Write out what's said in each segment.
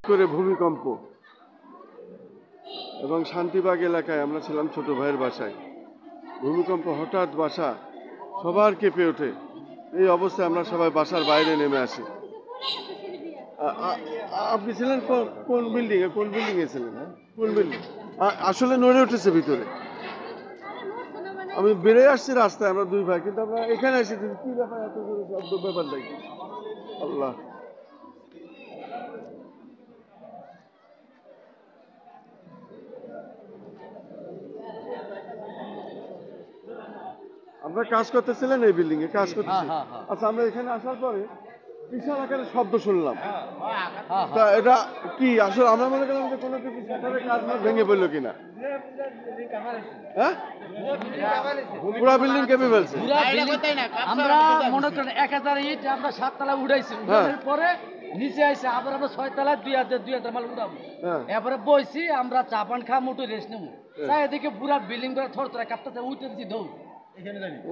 করে ভূমিকম্প এবং শান্তিবাগ এলাকায় আমরা ছিলাম ছোট ভাইয়ের বাসায়। ভূমিকম্প হঠাৎ বাসা সবার কেঁপে ওঠে। এই অবস্থায় আমরা সবাই বাসার বাইরে নেমে আসি। আপনি ছিলেন কোন বিল্ডিং এ? কোন বিল্ডিং এ ছিলেন? কোন বিল্ডিং? আসলে নড়ে উঠেছে ভিতরে। আমি বেরিয়ে আসছি রাস্তায়, আমরা দুই ভাই, কিন্তু আমরা এখানে এসে কি ব্যাপার, এত জোরে শব্দ, ব্যাপার দেখি। আল্লাহ, আমরা কাজ করতেছিলেন এই বিল্ডিং এ, কাজ করতেছি। আচ্ছা, আমরা এখানে আসার পরে বিশাল আকারে শব্দ শুনলাম। তা এটা কি আসলে? আমরা মনে করলাম যে কোনো কিছু সেটারে কাজ ভেঙে পড়লো কিনা। হ্যাঁ, পুরা বিল্ডিং কেঁপে ফেলছে। আমরা মনে করেন 1000 ইট আমরা 7 তলা উঠাইছি, উঠানোর পরে নিচে আইছে আবার আমরা 6 তলা 2000 মাল উঠাবো। এরপরে বইছি আমরা চা পান খা মোটু রেস্ট নেবো। চাই এদিকে পুরা বিল্ডিং করে থরথরে কাঁপতেছে, উঠে দিছি দৌড়।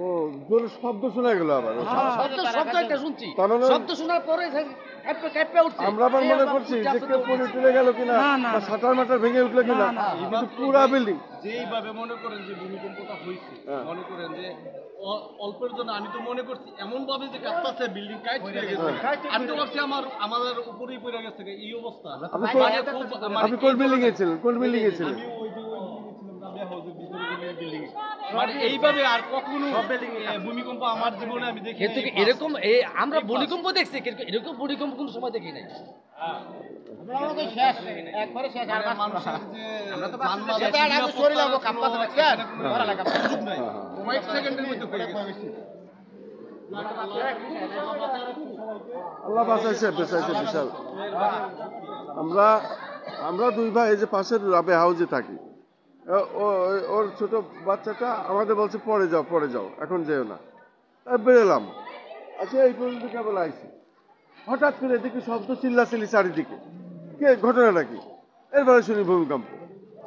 ও, জোরে শব্দ শোনা গেল আবার। শব্দ একটা শুনছি, শব্দ শোনার পরে আমরা আবার মনে করছি যে কেউ পড়ে চলে গেল কিনা, শাটার মাটার ভেঙে উঠলো কিনা, কিন্তু পুরা বিল্ডিং যেইভাবে মনে করেন যে ভূমিকম্পটা হয়েছে, মনে করেন যে অল্পের জন্য আমি তো মনে করছি এমন ভাবে যে কাঁপতাছে, বিল্ডিং কাইট হয়ে গেছে। আমি তো ভাবছি আমাদের উপরেই পড়ে গেছে এই অবস্থা। আপনি কোন বিল্ডিং এ ছিলেন? কোন বিল্ডিং এ ছিলেন? আমি ওই যে রাবিয়া হাউসের ভিতরে বিল্ডিং। মানে এইভাবে আর কখনো ভূমিকম্প আমার জীবনে আমি দেখি এরকম। আমরা ভূমিকম্প দেখছি, কিন্তু এরকম ভূমিকম্প কোনো সময় দেখি নাই। আল্লাহ বাঁচাইছে, বেঁচাইছে বিশাল। আমরা দুই ভাই এই যে পাশের রাবে হাউসে থাকি। ওর ছোট বাচ্চাটা আমাদের বলছে পরে যাও, এখন যেও না। বেরোলাম, আচ্ছা এই পর্যন্ত কেবল আইছি, হঠাৎ করে এদিকে শব্দ, চিল্লাচিল্লি চারিদিকে। কে, ঘটনাটা কি? এরপরে শুনি ভূমিকম্প,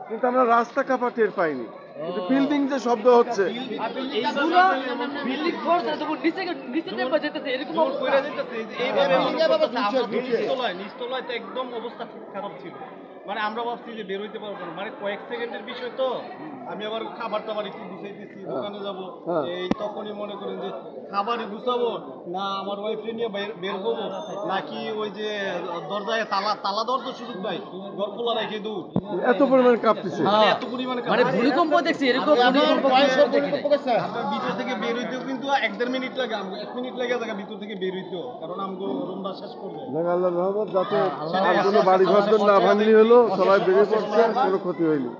কিন্তু আমরা রাস্তা কাঁপা টের পাইনি, কিন্তু বিল্ডিং যে শব্দ হচ্ছে। একদম অবস্থা খুব খারাপ ছিল। মানে আমরা ভাবছি যে বের হইতে পারবো না, মানে কয়েক সেকেন্ডের বিষয় তো। আমি আবার খাবার টাবার একটু গুছাইতেছি, দোকানে যাবো, এই তখনই মনে করেন যে খাবারই গুছাবো না, আমার ওয়াইফকে নিয়ে বের হবো নাকি ওই যে দরজায় তালা দরজার সুযোগ নাই, ঘর খোলা রেখে দৌড়। এত পরিমাণে কাঁপতেছে, এত পরিমাণে মানে ভূমিকম্প দেখছি এরকম ভূমিকম্প আপনার ভিতর থেকে বের হইতেও কিন্তু 1-1.5 মিনিট লাগে, 1 মিনিট লাগে জায়গা ভিতর থেকে বের হইতেও, কারণ আমগো রুমটা শেষ করবে। আল্লাহর রহমত, যাতে আর কোনো বাড়ি ঘর না ভাঙলি হলো, সবাই বেরিয়ে পড়ছে, কোনো ক্ষতি হয়নি।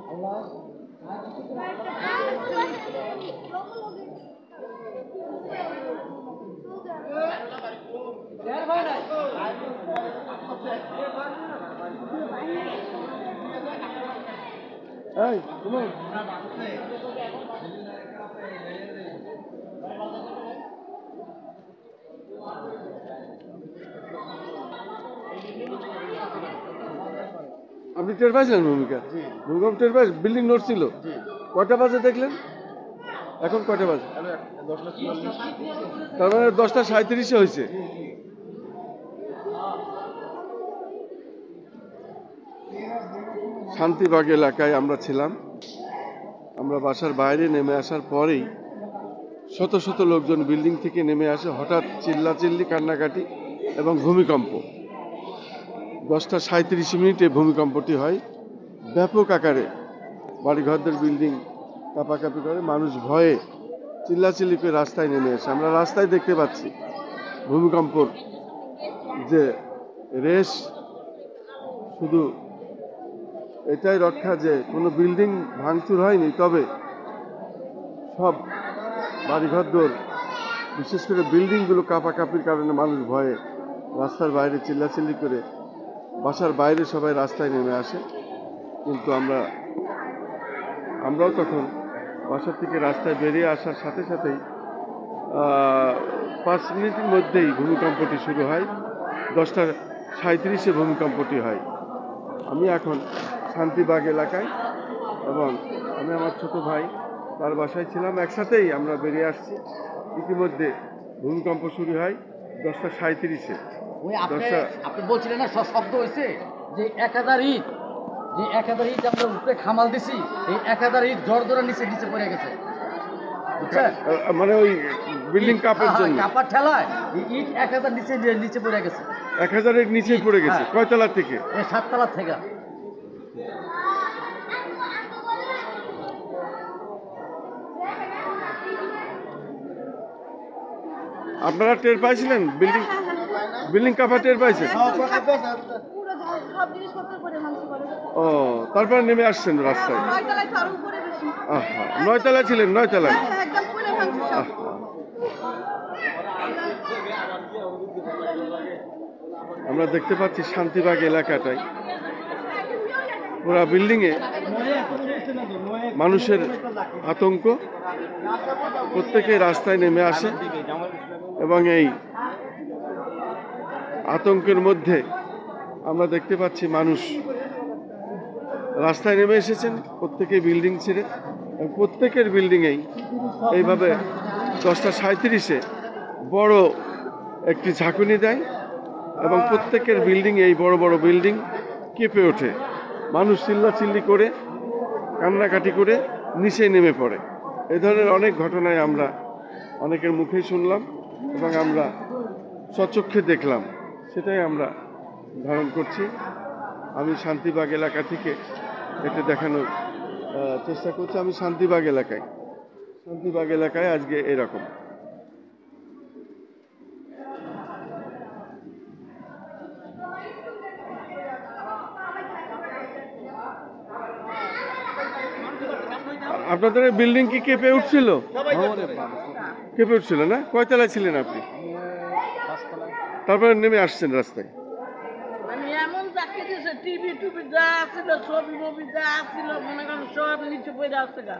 এই শুনো, আপনি টের পাইছিলেন ভূমিকম্প টের পাইছেন? বিল্ডিং নড়ছিল। কয়টা বাজে দেখলেন? এখন কয়টা বাজে? তার মানে 10:37 হয়েছে। শান্তিবাগ এলাকায় আমরা ছিলাম। আমরা বাসার বাইরে নেমে আসার পরেই শত শত লোকজন বিল্ডিং থেকে নেমে আসে। হঠাৎ চিল্লাচিল্লি, কান্নাকাটি এবং ভূমিকম্প। 10:37 ভূমিকম্পটি হয়। ব্যাপক আকারে বাড়িঘরদের বিল্ডিং কাঁপাকাঁপি করে, মানুষ ভয়ে চিল্লাচিল্লি করে রাস্তায় নেমে আসে। আমরা রাস্তায় দেখতে পাচ্ছি ভূমিকম্পর যে রেশ, শুধু এটাই রক্ষা যে কোনো বিল্ডিং ভাঙচুর হয়নি, তবে সব বাড়িঘরদোর, বিশেষ করে বিল্ডিংগুলো কাঁপাকাঁপির কারণে মানুষ ভয়ে রাস্তার বাইরে চিল্লাচিল্লি করে, বাসার বাইরে সবাই রাস্তায় নেমে আসে। কিন্তু আমরাও তখন বাসার থেকে রাস্তায় বেরিয়ে আসার সাথে সাথেই 5 মিনিটের মধ্যেই ভূমিকম্পটি শুরু হয়। 10:37 ভূমিকম্পটি হয়। আমি এখন শান্তিবাগ এলাকায়, এবং আমি আমার ছোট ভাই তার বাসায় ছিলাম, একসাথেই আমরা বেরিয়ে আসছি। ইতিমধ্যে ভূমিকম্প শুরু হয় 10:37। আপনি বলছিলেন না শব্দ হয়েছে, যে 1000 ইট আমরা উপরে খামাল দিছি, এই 1000 ইট জোর ধরে নিচে পড়ে গেছে, বুঝছেন? মানে ওই বিল্ডিং কাপের জন্য কাপার ঠেলায় এই ইট 1000 নিচে পড়ে গেছে। 1000 এর নিচে পড়ে গেছে। কয়তলা থেকে? এই 7 তলা থেকে। আপনারা টের পাইছিলেন বিল্ডিং কাপা টের পাইছেন? ও, তারপরে নেমে আসছেন রাস্তায়? 9 তলায় ছিলেন? 9 তলায়? আমরা দেখতে পাচ্ছি শান্তিবাগ এলাকাটাই পুরা বিল্ডিং এ মানুষের আতঙ্ক, প্রত্যেকে রাস্তায় নেমে আসে এবং এই আতঙ্কের মধ্যে আমরা দেখতে পাচ্ছি মানুষ রাস্তায় নেমে এসেছেন, প্রত্যেকে বিল্ডিং ছেড়ে। প্রত্যেকের বিল্ডিংয়েই এইভাবে 10টা 37-এ বড় একটি ঝাঁকুনি দেয় এবং প্রত্যেকের বিল্ডিংয়ে এই বড় বড় বিল্ডিং কেঁপে ওঠে। মানুষ চিল্লাচিল্লি করে কান্নাকাটি করে নিচে নেমে পড়ে। এই ধরনের অনেক ঘটনায় আমরা অনেকের মুখেই শুনলাম এবং আমরা স্বচক্ষে দেখলাম, সেটাই আমরা ধারণ করছি। আমি শান্তিবাগ এলাকা থেকে এটা দেখানোর চেষ্টা করছি। আমি শান্তিবাগ এলাকায় আজকে এরকম। আপনাদের বিল্ডিং কি কেঁপে উঠছিল? কেঁপে উঠছিল না? কয়তলায় ছিলেন আপনি? তারপরে নেমে আসছেন রাস্তায়? আমি এমন চাকরি দিয়েছে, টিভি টুবি যা ছিল, ছবি মবি যা ছিল, মনে করেন সব নিচে পড়ে আসছে গা।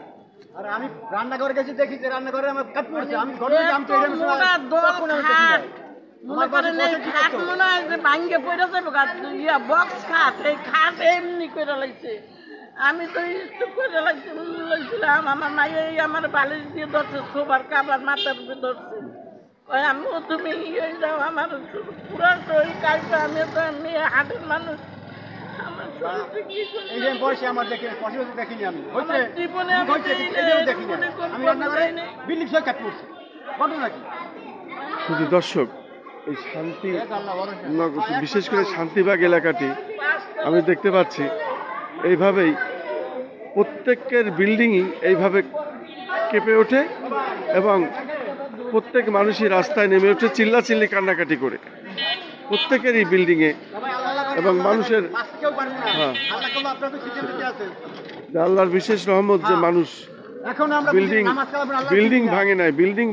আর আমি রান্নাঘরে গেছি, দেখি যে রান্নাঘরে আমার কাট পড়ছে। আমি ঘরে মনে করেন এই খাট মনে হয় যে ভাঙ্গে পড়ে যাবে গা, ইয়া বক্স খাট, এই খাট এমনি করে লাগছে। আমি তো স্টুপ করে লাগছিলাম, আমার মাইয়া আমার বালিশ দিয়ে ধরছে, সোবার কাবার মাথার উপরে ধরছে। ওই আমি তুমি ইয়ে যাও, আমার পুরো শরীর কালকে, আমি তো এমনি হাটের মানুষ, আমার শরীরটা কি করে এই যে বয়সে আমার দেখিনি আমি। আমার জীবনে আমি দেখিনি আমি রান্নাঘরে বিল্ডিং সব কাট পড়ছে। ঘটনা কি? শুধু দর্শক, এই বিশেষ করে শান্তিবাগ এলাকাটি আমি দেখতে পাচ্ছি এইভাবেই প্রত্যেকের বিল্ডিংই এইভাবে কেঁপে ওঠে এবং প্রত্যেক মানুষই রাস্তায় নেমে ওঠে চিল্লাচিল্লি কান্নাকাটি করে প্রত্যেকেরই বিল্ডিংয়ে। এবং মানুষের আল্লাহর বিশেষ রহমত যে মানুষ বিল্ডিং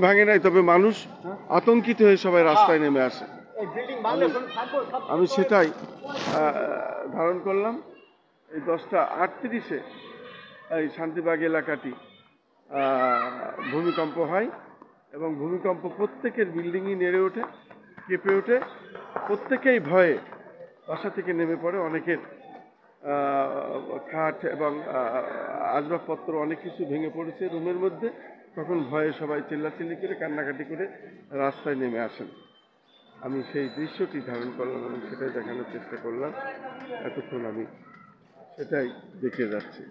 ভাঙে নাই, তবে মানুষ আতঙ্কিত হয়ে সবাই রাস্তায় নেমে আসে। আমি সেটাই ধারণ করলাম। এই 10টা 38-এ এই শান্তিবাগ এলাকাটি ভূমিকম্প হয় এবং ভূমিকম্প প্রত্যেকের বিল্ডিংই নেড়ে ওঠে, কেঁপে ওঠে। প্রত্যেকেই ভয়ে বাসা থেকে নেমে পড়ে। অনেকের খাট এবং আসবাবপত্র অনেক কিছু ভেঙে পড়েছে রুমের মধ্যে। তখন ভয়ে সবাই চিল্লাচিল্লি করে কান্নাকাটি করে রাস্তায় নেমে আসেন। আমি সেই দৃশ্যটি ধারণ করলাম এবং সেটাই দেখানোর চেষ্টা করলাম। এতক্ষণ আমি সেটাই দেখে যাচ্ছি।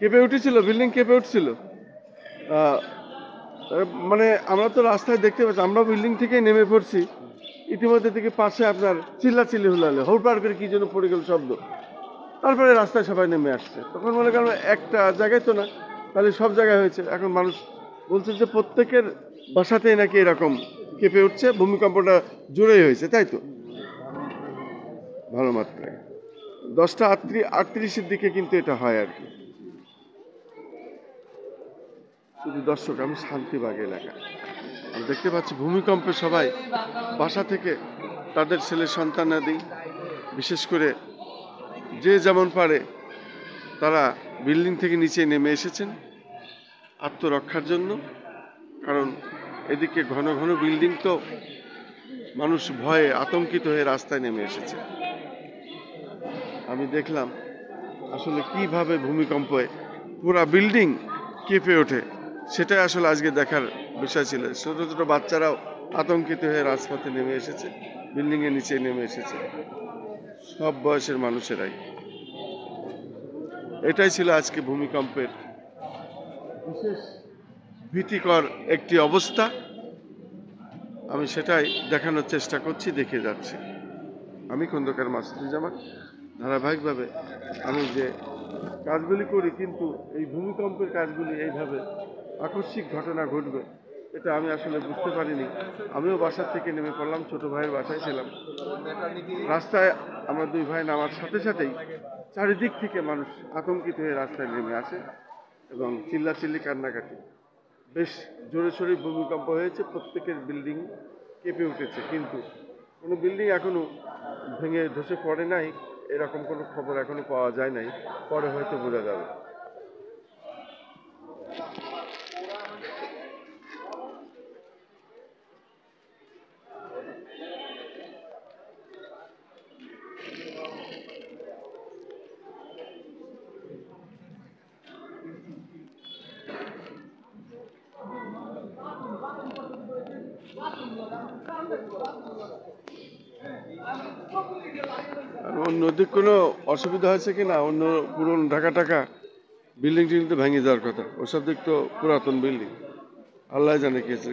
কেঁপে উঠেছিল, বিল্ডিং কেঁপে উঠছিল। মানে আমরা তো রাস্তায় দেখতে পাচ্ছি, আমরা বিল্ডিং থেকেই নেমে পড়ছি। ইতিমধ্যে থেকে পাশে আপনার চিল্লাচিল্লি হলো, হুড়পাড় করে কি জন্য পড়ে গেল শব্দ। তারপরে রাস্তায় সবাই নেমে আসছে। তখন মনে করেন একটা জায়গায় তো না, তাহলে সব জায়গায় হয়েছে। এখন মানুষ বলছে যে প্রত্যেকের বাসাতেই নাকি এরকম কেঁপে উঠছে, ভূমিকম্পটা জোরেই হয়েছে, তাই তো? ভালো মাত্রায় 10টা 38-এর দিকে কিন্তু এটা হয় আর কি। শুধু দর্শক, আমি শান্তিবাগ এলাকা আমি দেখতে পাচ্ছি ভূমিকম্পে সবাই বাসা থেকে তাদের ছেলে সন্তানাদি, বিশেষ করে যে যেমন পারে তারা বিল্ডিং থেকে নিচে নেমে এসেছেন আত্মরক্ষার জন্য। কারণ এদিকে ঘন ঘন বিল্ডিং, তো মানুষ ভয়ে আতঙ্কিত হয়ে রাস্তায় নেমে এসেছে। আমি দেখলাম আসলে কিভাবে ভূমিকম্পে পুরা বিল্ডিং কেঁপে ওঠে, সেটাই আসলে আজকে দেখার বিষয় ছিল। ছোট ছোট বাচ্চারাও আতঙ্কিত হয়ে রাজপথে নেমে এসেছে, বিল্ডিং এর নিচে নেমে এসেছে, সব বয়সের মানুষেরাই। এটাই ছিল আজকে ভূমিকম্পের বিশেষ ভীতিকর একটি অবস্থা। আমি সেটাই দেখানোর চেষ্টা করছি, দেখে যাচ্ছি। আমি খন্দকার মাসুদুজ্জামান। ধারাবাহিকভাবে আমি যে কাজগুলি করি, কিন্তু এই ভূমিকম্পের কাজগুলি এইভাবে আকস্মিক ঘটনা ঘটবে এটা আমি আসলে বুঝতে পারিনি। আমিও বাসার থেকে নেমে পড়লাম, ছোট ভাইয়ের বাসায় ছিলাম। রাস্তায় আমরা দুই ভাই নামার সাথে সাথেই চারিদিক থেকে মানুষ আতঙ্কিত হয়ে রাস্তায় নেমে আসে এবং চিল্লাচিল্লি, কান্নাকাটি। বেশ জোরে সোরে ভূমিকম্প হয়েছে, প্রত্যেকের বিল্ডিং কেঁপে উঠেছে, কিন্তু কোনো বিল্ডিং এখনো ভেঙে ধসে পড়ে নাই, এরকম কোনো খবর এখনো পাওয়া যায় নাই। পরে হয়তো বোঝা যাবে। আর অন্যদিক কোনো অসুবিধা হয়েছে কিনা, অন্য পুরনো ঢাকা বিল্ডিং টিল্ডিং তো ভেঙে যাওয়ার কথা, ওসব দিক তো পুরাতন বিল্ডিং, আল্লাহ জানে কি হয়েছে।